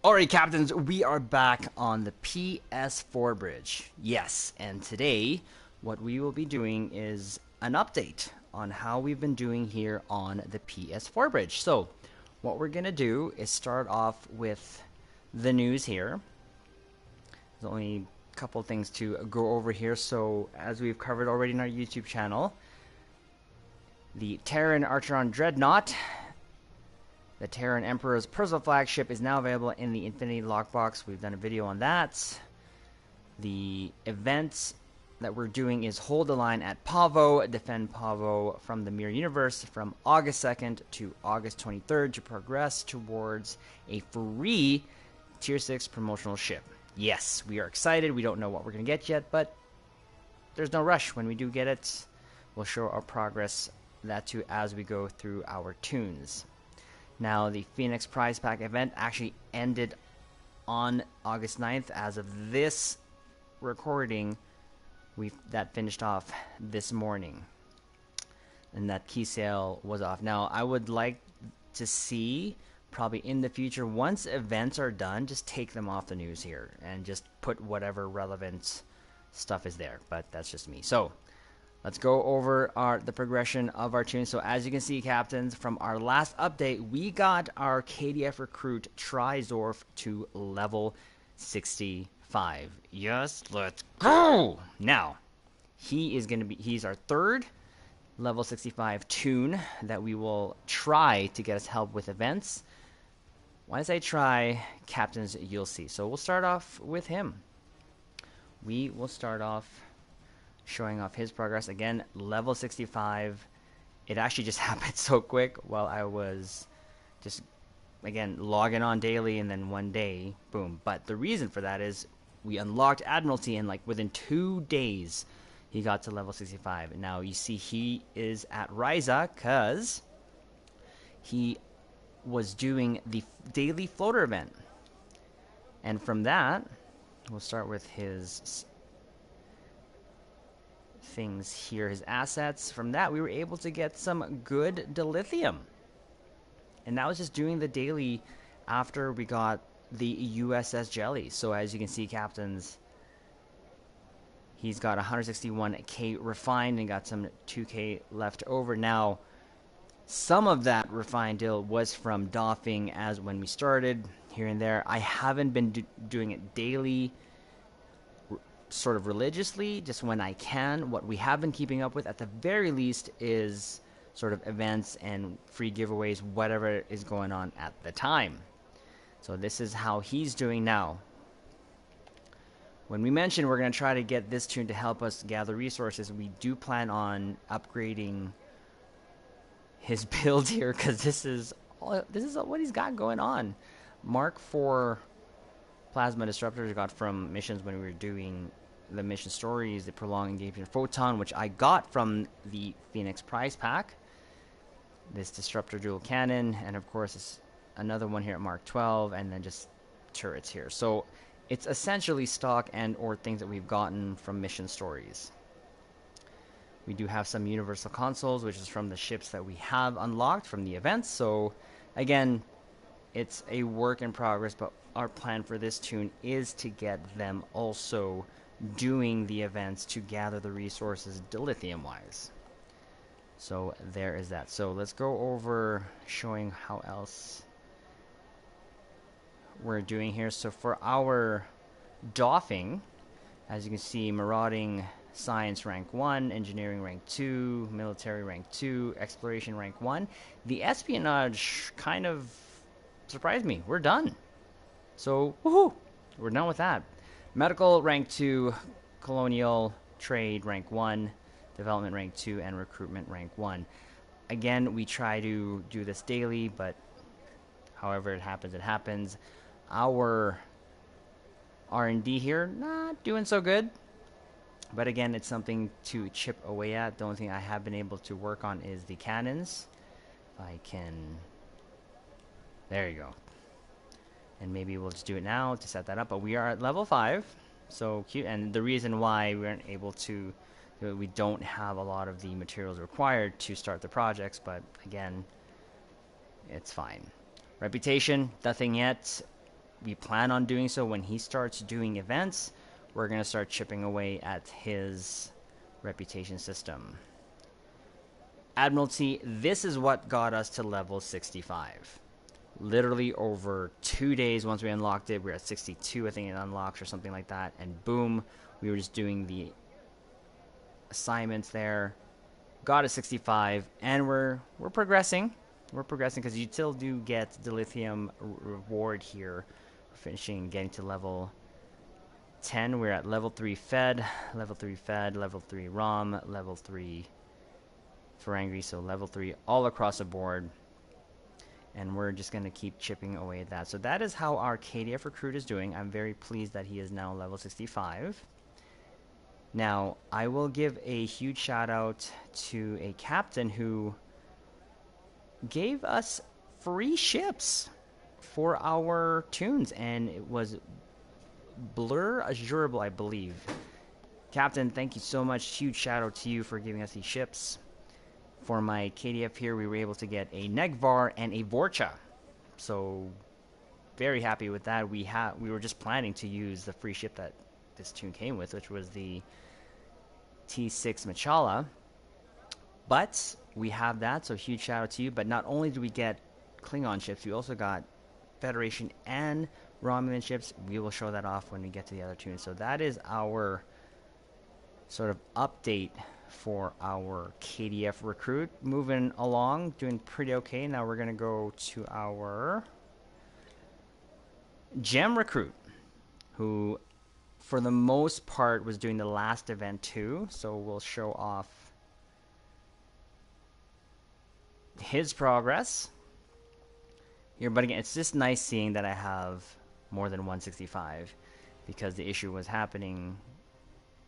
Alright, captains, we are back on the PS4 bridge. Yes, and today what we will be doing is an update on how we've been doing here on the PS4 bridge. So, what we're going to do is start off with the news here. There's only a couple things to go over here. So, as we've covered already in our YouTube channel, the Terran Archeron Dreadnought, the Terran Emperor's personal flagship, is now available in the Infinity Lockbox. We've done a video on that. The events that we're doing is hold the line at Pavo, defend Pavo from the Mirror Universe from August 2nd to August 23rd to progress towards a free Tier 6 promotional ship. Yes, we are excited. We don't know what we're going to get yet, but there's no rush. When we do get it, we'll show our progress, that too, as we go through our tunes. Now, the Phoenix Prize Pack event actually ended on August 9th. As of this recording, that finished off this morning. And that key sale was off. Now, I would like to see, probably in the future, once events are done, just take them off the news here and just put whatever relevant stuff is there. But that's just me. So, let's go over the progression of our tunes. So as you can see, captains, from our last update, we got our KDF recruit Trizorf to level 65. Yes, let's go! Now, he's our third level 65 toon that we will try to get us help with events. When I say try, captains, you'll see. So we'll start off with him. We will start off showing off his progress. Again, level 65. It actually just happened so quick while I was just, again, logging on daily, and then one day, boom. But the reason for that is we unlocked Admiralty, and like within 2 days, he got to level 65. And now you see he is at Ryza because he was doing the daily floater event. And from that, we'll start with his things here, his assets. From that, we were able to get some good dilithium, and that was just doing the daily after we got the USS Jelly. So as you can see, captains, he's got 161k refined and got some 2k left over. Now, some of that refined deal was from doffing as when we started here and there. I haven't been doing it daily, sort of religiously, just when I can. What we have been keeping up with at the very least is sort of events and free giveaways, whatever is going on at the time. So this is how he's doing now. When we mentioned we're going to try to get this toon to help us gather resources, we do plan on upgrading his build here, because this is what he's got going on. Mark IV plasma disruptors got from missions when we were doing the mission stories, the prolonged engagement photon, which I got from the Phoenix Prize Pack. This disruptor dual cannon, and of course this another one here at Mark 12, and then just turrets here. So it's essentially stock and or things that we've gotten from mission stories. We do have some universal consoles, which is from the ships that we have unlocked from the events. So again, it's a work in progress, but our plan for this toon is to get them also doing the events to gather the resources dilithium wise. So there is that. So let's go over showing how else we're doing here. So for our doffing, as you can see, marauding science rank 1, engineering rank 2, military rank 2, exploration rank 1. The espionage kind of surprised me. We're done. So woohoo, we're done with that. Medical rank 2, colonial trade rank 1, development rank 2, and recruitment rank 1. Again, we try to do this daily, but however it happens, it happens. Our R&D here, not doing so good. But again, it's something to chip away at. The only thing I have been able to work on is the cannons. If I can... There you go. And maybe we'll just do it now to set that up. But we are at level 5. So cute. And the reason why we aren't able to... We don't have a lot of the materials required to start the projects. But again, it's fine. Reputation, nothing yet. we plan on doing so when he starts doing events. We're going to start chipping away at his reputation system. Admiralty, this is what got us to level 65. Literally over 2 days once we unlocked it, we were at 62, I think it unlocks or something like that, and boom, we were just doing the assignments there, got a 65, and we're progressing. We're progressing because you still do get the lithium reward here, finishing getting to level 10. We're at level 3 fed, level 3 fed, level 3 ROM, level 3 Ferengri, so level 3 all across the board. And we're just going to keep chipping away at that. So that is how our KDF recruit is doing. I'm very pleased that he is now level 65. Now, I will give a huge shout out to a captain who gave us free ships for our tunes, and it was Blur Azurable, I believe. Captain, thank you so much. Huge shout out to you for giving us these ships. For my KDF here, we were able to get a Negvar and a Vorcha. So, very happy with that. We were just planning to use the free ship that this tune came with, which was the T6 Machala. But we have that, so huge shout out to you. But not only do we get Klingon ships, we also got Federation and Romulan ships. We will show that off when we get to the other tunes. So that is our sort of update for our KDF recruit. Moving along, doing pretty okay. Now we're going to go to our Gem recruit, who for the most part was doing the last event too. So we'll show off his progress here. But again, it's just nice seeing that I have more than 165, because the issue was happening.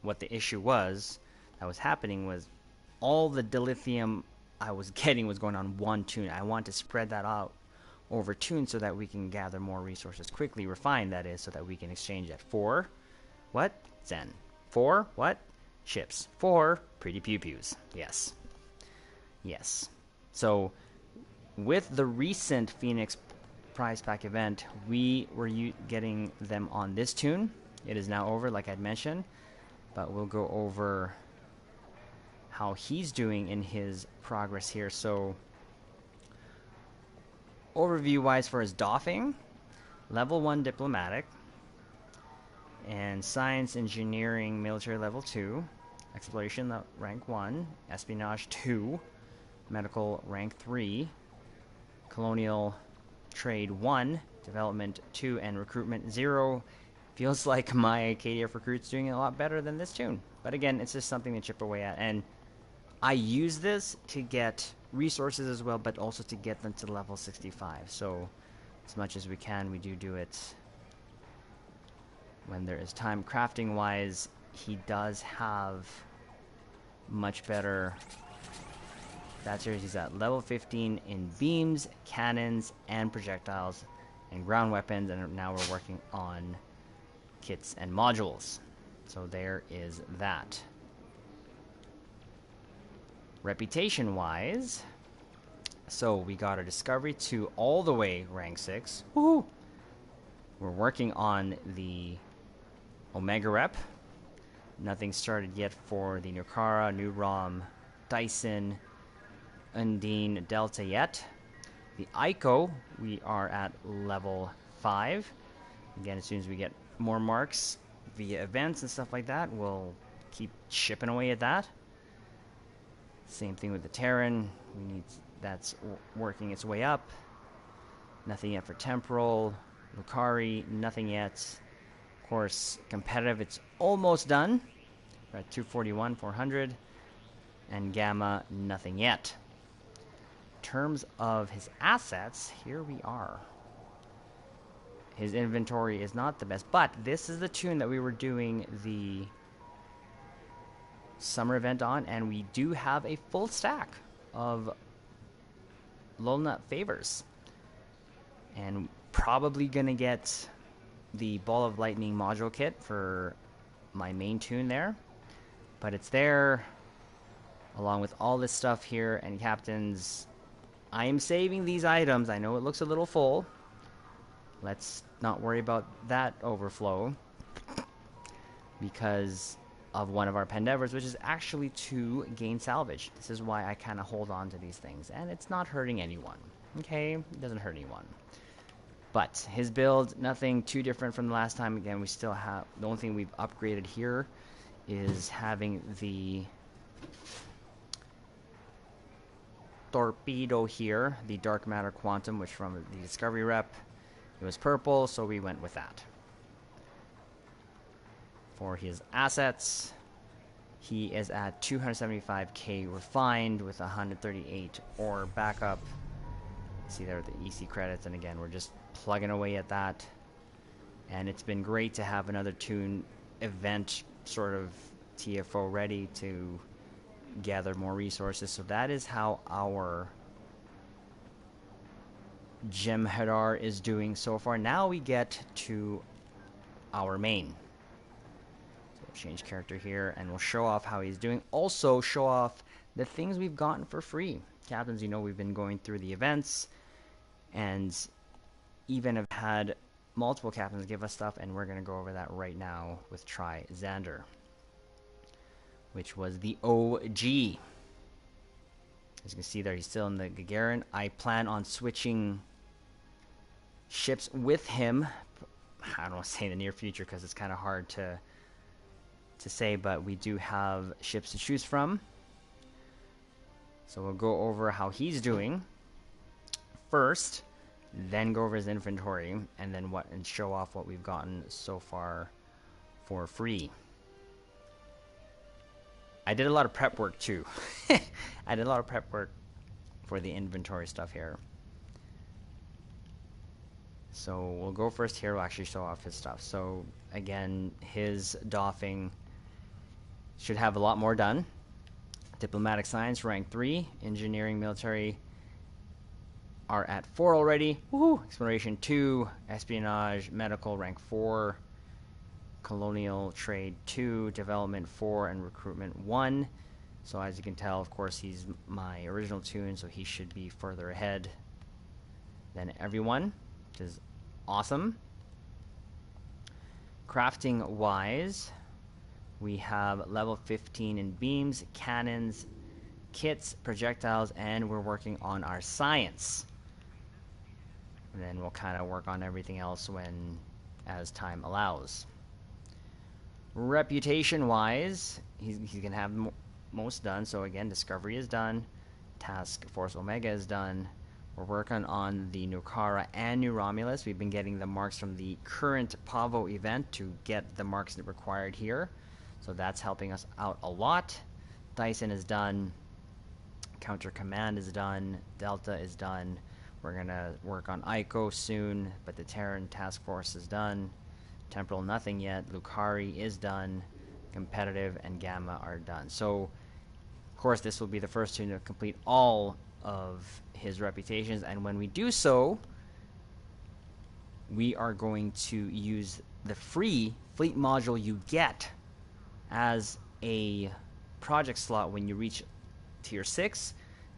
What the issue was that was happening was all the dilithium I was getting was going on one tune. I want to spread that out over tunes so that we can gather more resources quickly, refine that is, so that we can exchange at 4 what? Zen. 4 what? Ships. 4 pretty pew-pews. Yes. Yes. So with the recent Phoenix prize pack event, we were getting them on this tune. It is now over, like I'd mentioned, but we'll go over how he's doing in his progress here. So overview wise, for his doffing, level 1 diplomatic, and science engineering military level 2, exploration rank 1, espionage 2, medical rank 3, colonial trade 1, development 2, and recruitment 0. Feels like my KDF recruit's doing a lot better than this tune. But again, it's just something to chip away at. And I use this to get resources as well, but also to get them to level 65. So as much as we can, we do it when there is time. Crafting wise, he does have much better. That series, he's at level 15 in beams, cannons, and projectiles, and ground weapons, and now we're working on kits and modules. So there is that. Reputation wise, so we got our discovery to all the way rank 6. Woohoo! We're working on the Omega rep. Nothing started yet for the Nukara, New Rom, Dyson, Undine, Delta yet. The Ico, we are at level 5. Again, as soon as we get more marks via events and stuff like that, we'll keep chipping away at that. Same thing with the Terran. We need that's working its way up. Nothing yet for Temporal. Lucari, nothing yet. Of course, competitive, it's almost done. We're at 241, 400. And Gamma, nothing yet. In terms of his assets, here we are. His inventory is not the best, but this is the tune that we were doing the summer event on, and we do have a full stack of Lulnut favors. And probably gonna get the Ball of Lightning module kit for my main tune there. But it's there, along with all this stuff here, and captains. I am saving these items. I know it looks a little full, let's not worry about that overflow because of one of our Pendevers, which is actually to gain salvage. This is why I kind of hold on to these things, and it's not hurting anyone. Okay, it doesn't hurt anyone. But his build, nothing too different from the last time. Again, we still have, the only thing we've upgraded here is having the torpedo here, the dark matter quantum, which from the discovery rep, it was purple, so we went with that. For his assets, he is at 275k refined with 138 ore backup. See there the EC credits, and again, we're just plugging away at that. And it's been great to have another toon event sort of TFO ready to gather more resources. So that is how our Jem'Hadar is doing so far. Now we get to our main. So we'll change character here and we'll show off how he's doing. Also show off the things we've gotten for free. Captains, you know, we've been going through the events and even have had multiple captains give us stuff, and we're going to go over that right now with Try Xander, which was the OG. As you can see there, he's still in the Gagarin. I plan on switching ships with him. I don't want to say in the near future because it's kind of hard to say, but we do have ships to choose from. So we'll go over how he's doing first, then go over his inventory, and then and show off what we've gotten so far for free. I did a lot of prep work too. I did a lot of prep work for the inventory stuff here. So we'll go first here. We'll actually show off his stuff. So again, his doffing should have a lot more done. Diplomatic science, rank 3. Engineering, military are at 4 already. Woohoo! Exploration 2. Espionage, medical, rank 4. Colonial trade 2. Development 4. And recruitment 1. So as you can tell, of course, he's my original toon, so he should be further ahead than everyone, which is awesome. Crafting wise, we have level 15 in beams, cannons, kits, projectiles, and we're working on our science. And then we'll kind of work on everything else as time allows. Reputation wise, he's going to have most done. So again, discovery is done. Task Force Omega is done. We're working on the Nukara and New Romulus. We've been getting the marks from the current Pavo event to get the marks that required here. So that's helping us out a lot. Dyson is done. Counter Command is done. Delta is done. We're going to work on Ico soon, but the Terran Task Force is done. Temporal, nothing yet. Lucari is done. Competitive and Gamma are done. So, of course, this will be the first toon to complete all of his reputations, and when we do so, we are going to use the free fleet module you get as a project slot when you reach tier 6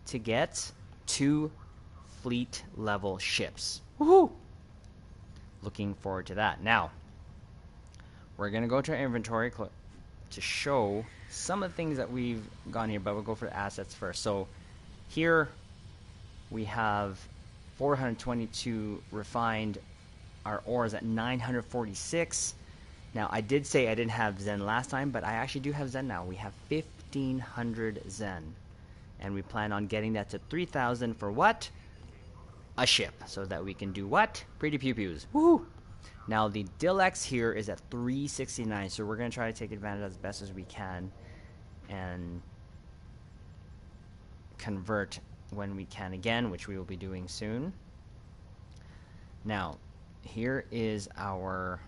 to get 2 fleet level ships. Woohoo! Looking forward to that. Now, we're going to go to our inventory to show some of the things that we've gone here, but we'll go for the assets first. So here we have 422 refined. Our ore is at 946. Now, I did say I didn't have Zen last time, but I actually do have Zen now. We have 1,500 Zen. And we plan on getting that to 3,000 for what? A ship. So that we can do what? Pretty pew-pews. Woohoo! Now, the Dilex here is at 369, so we're going to try to take advantage as best as we can and convert when we can again, which we will be doing soon. Now, here is our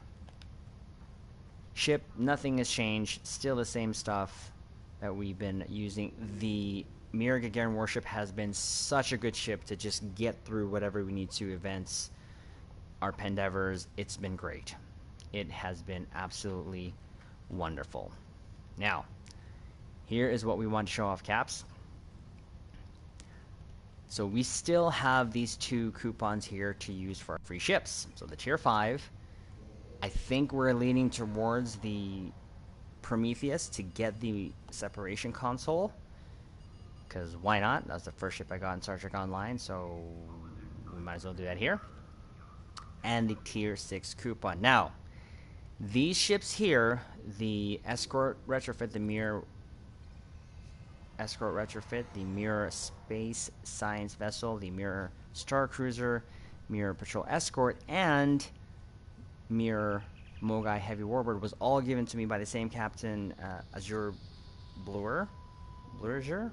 ship. Nothing has changed. Still the same stuff that we've been using. The Mirror Gagarin warship has been such a good ship to just get through whatever we need to, events, our Pendevers. It's been great. It has been absolutely wonderful. Now, here is what we want to show off, Caps. So we still have these 2 coupons here to use for our free ships. So the tier 5, I think we're leaning towards the Prometheus to get the separation console. Because why not? That's the first ship I got in Star Trek Online, so we might as well do that here. And the tier 6 coupon. Now, these ships here, the Escort Retrofit, the Mirror Escort Retrofit, the Mirror Space Science Vessel, the Mirror Star Cruiser, Mirror Patrol Escort, and Mirror Mogai Heavy Warbird was all given to me by the same captain, Azure Bluer? Azure?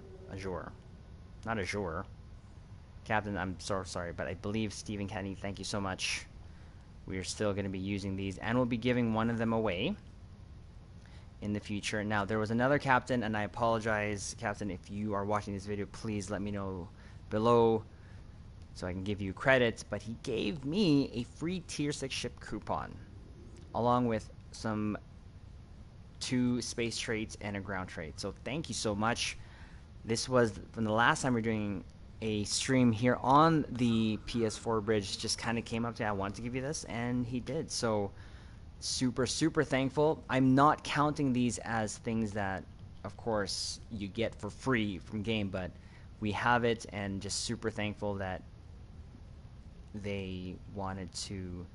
Not Azure. Captain, I'm so sorry, but I believe Stephen Kenny, thank you so much. We are still going to be using these, and we'll be giving one of them away in the future. Now, there was another captain, and I apologize, Captain, if you are watching this video, please let me know below so I can give you credits, but he gave me a free tier 6 ship coupon along with some 2 space traits and a ground trait. So thank you so much. This was from the last time we were doing a stream here on the PS4 bridge. Just kind of came up to me, I wanted to give you this, and he did. So super thankful. I'm not counting these as things that, of course, you get for free from game, but we have it, and just super thankful that they wanted to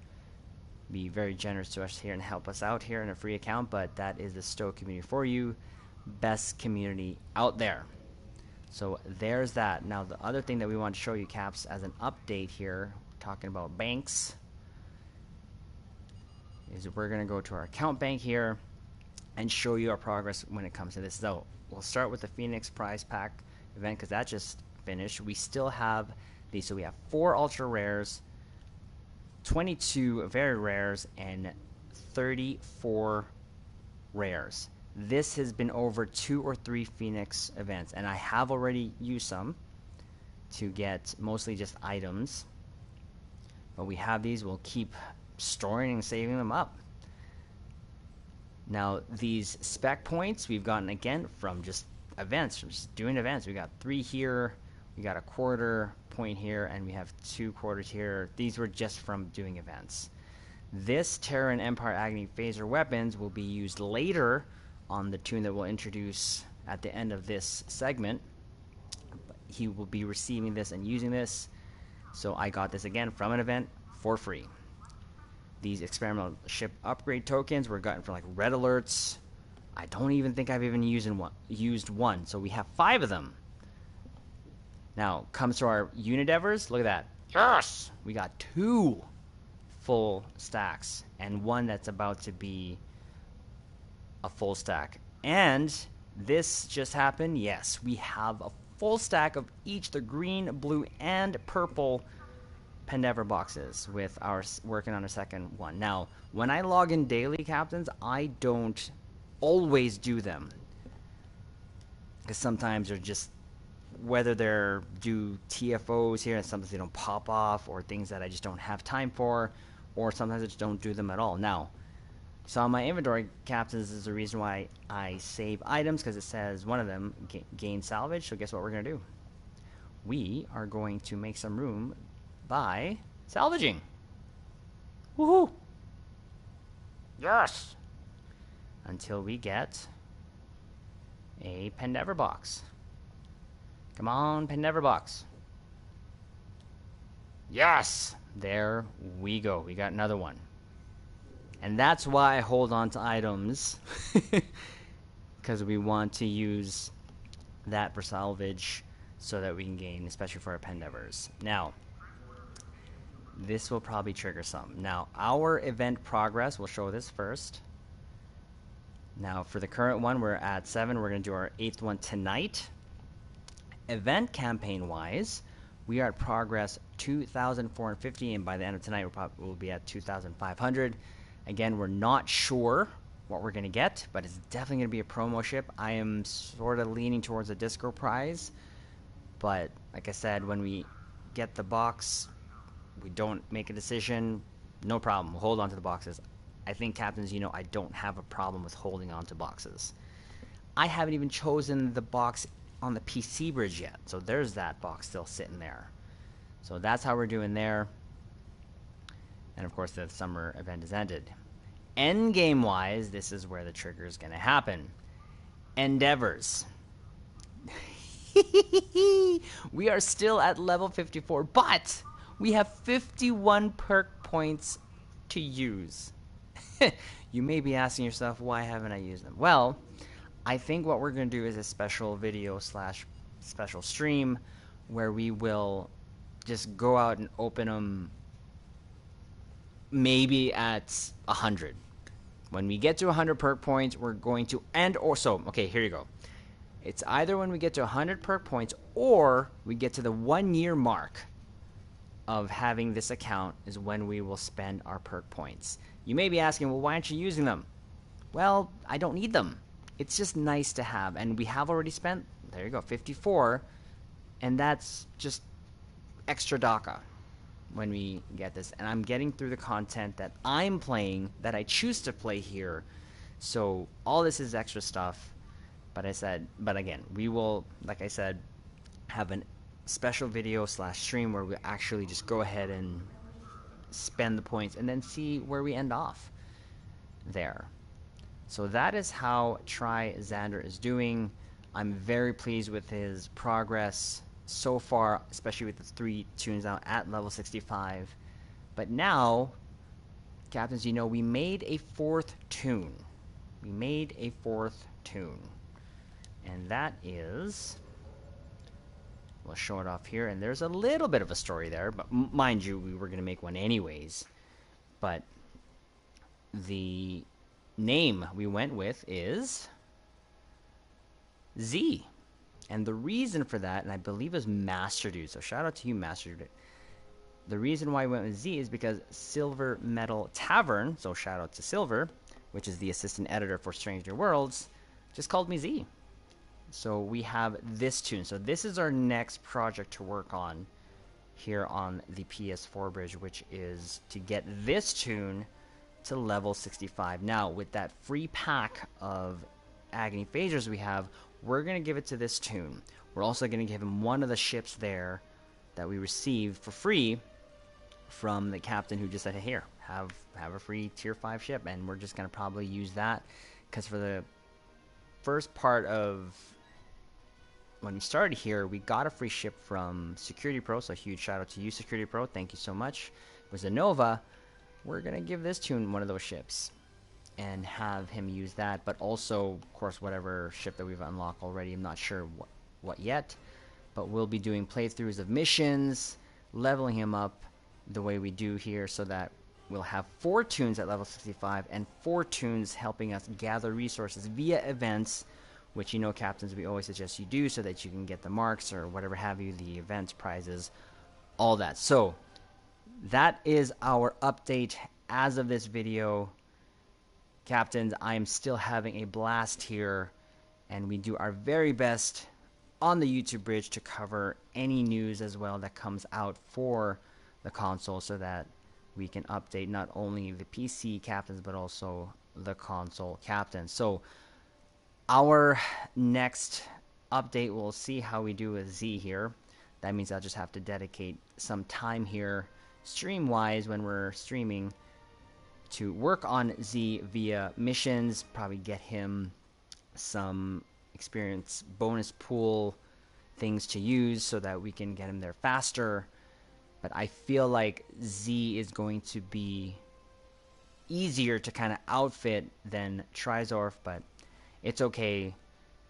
be very generous to us here and help us out here in a free account. But that is the Stowe community for you. Best community out there. So there's that. Now the other thing that we want to show you, Caps, as an update here, talking about banks, is we're going to go to our account bank here and show you our progress when it comes to this. So we'll start with the Phoenix Prize Pack event because that just finished. We still have these. So we have 4 ultra rares, 22 very rares, and 34 rares. This has been over 2 or 3 Phoenix events, and I have already used some to get mostly just items. But we have these. We'll keep storing and saving them up. Now, these spec points we've gotten again from just events, from just doing events. We got 3 here, we got a quarter point here, and we have 2 quarters here. These were just from doing events. This Terra and Empire Agony phaser weapons will be used later on the toon that we'll introduce at the end of this segment. He will be receiving this and using this. So I got this again from an event for free. These experimental ship upgrade tokens were gotten for like red alerts. I don't even think I've even used one. So we have 5 of them. Now comes to our Unidevers. Look at that. Yes! We got 2 full stacks and 1 that's about to be a full stack. And this just happened. Yes, we have a full stack of each the green, blue, and purple Pendever boxes with our working on a second one. Now, when I log in daily, Captains, I don't always do them because sometimes they're just, whether they're due TFOs here and sometimes they don't pop off, or things that I just don't have time for, or sometimes I just don't do them at all. Now, so on my inventory, Captains, is the reason why I save items, because it says one of them gain salvage. So guess what we're going to do? We are going to make some room by salvaging. Woohoo! Yes! Until we get a Pendever box. Come on, Pendever box. Yes! There we go. We got another one. And that's why I hold on to items, because we want to use that for salvage so that we can gain, especially for our Pendevers. Now, this will probably trigger some. Now, our event progress, we'll show this first. Now, for the current one, we're at 7. We're going to do our 8th one tonight. Event campaign-wise, we are at progress 2,450, and by the end of tonight, we'll be at 2,500. Again, we're not sure what we're going to get, but it's definitely going to be a promo ship. I am sort of leaning towards a disco prize, but like I said, when we get the box, we don't make a decision, no problem. We'll hold on to the boxes. I think, Captains, you know, I don't have a problem with holding on to boxes. I haven't even chosen the box on the PC bridge yet. So there's that box still sitting there. So that's how we're doing there. And of course, the summer event is ended. End game wise, this is where the trigger is going to happen. Endeavors. We are still at level 54, but we have 51 perk points to use. You may be asking yourself, why haven't I used them? Well, I think what we're going to do is a special video slash special stream where we will just go out and open them maybe at 100. When we get to 100 perk points, we're going to okay, here you go. It's either when we get to 100 perk points or we get to the 1 year mark of having this account is when we will spend our perk points. You may be asking, well, why aren't you using them? Well, I don't need them. It's just nice to have, and we have already spent, there you go, 54, and that's just extra DACA when we get this. And I'm getting through the content that I'm playing, that I choose to play here. So all this is extra stuff. But again, we will, like I said, have a special video slash stream where we actually just go ahead and spend the points and then see where we end off there. So that is how Try Xander is doing. I'm very pleased with his progress so far, especially with the 3 tunes now at level 65. But now, Captains, you know, we made a 4th tune. We made a 4th tune. And that is, we'll show it off here, and there's a little bit of a story there, but mind you, we were going to make one anyways. But the name we went with is Z. And the reason for that, and I believe it was Master Dude, so shout out to you, Master Dude. The reason why we went with Z is because Silver Metal Tavern, so shout out to Silver, which is the assistant editor for Strange New Worlds, just called me Z. So we have this tune. So this is our next project to work on here on the PS4 bridge, which is to get this tune to level 65. Now, with that free pack of Agony Phasers we have, we're going to give it to this tune. We're also going to give him one of the ships there that we received for free from the captain who just said, hey, here, have a free tier 5 ship. And we're just going to probably use that because for the first part of when we started here, we got a free ship from Security Pro, so a huge shout out to you, Security Pro. Thank you so much. It was a Nova. We're going to give this tune one of those ships and have him use that, but also, of course, whatever ship that we've unlocked already. I'm not sure what yet, but we'll be doing playthroughs of missions, leveling him up the way we do here so that we'll have 4 tunes at level 65 and 4 tunes helping us gather resources via events, which, you know, Captains, we always suggest you do so that you can get the marks or whatever have you, the events, prizes, all that. So that is our update as of this video. Captains, I am still having a blast here, and we do our very best on the YouTube bridge to cover any news as well that comes out for the console so that we can update not only the PC captains but also the console captains. So our next update, we'll see how we do with Z here. That means I'll just have to dedicate some time here stream-wise when we're streaming to work on Z via missions, probably get him some experience bonus pool things to use so that we can get him there faster. But I feel like Z is going to be easier to kind of outfit than Trizorf, but it's okay.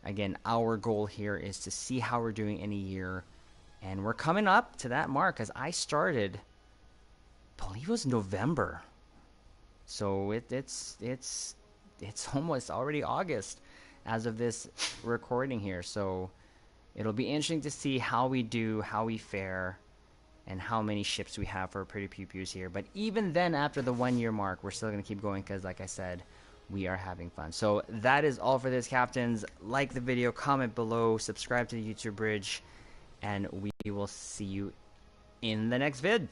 Again, our goal here is to see how we're doing in a year, and we're coming up to that mark as I started, I believe it was November. So it's almost already August as of this recording here. So it'll be interesting to see how we do, how we fare, and how many ships we have for Pretty Pew Pews here. But even then, after the 1 year mark, we're still going to keep going because, like I said, we are having fun. So that is all for this, Captains. Like the video, comment below, subscribe to the YouTube bridge, and we will see you in the next vid.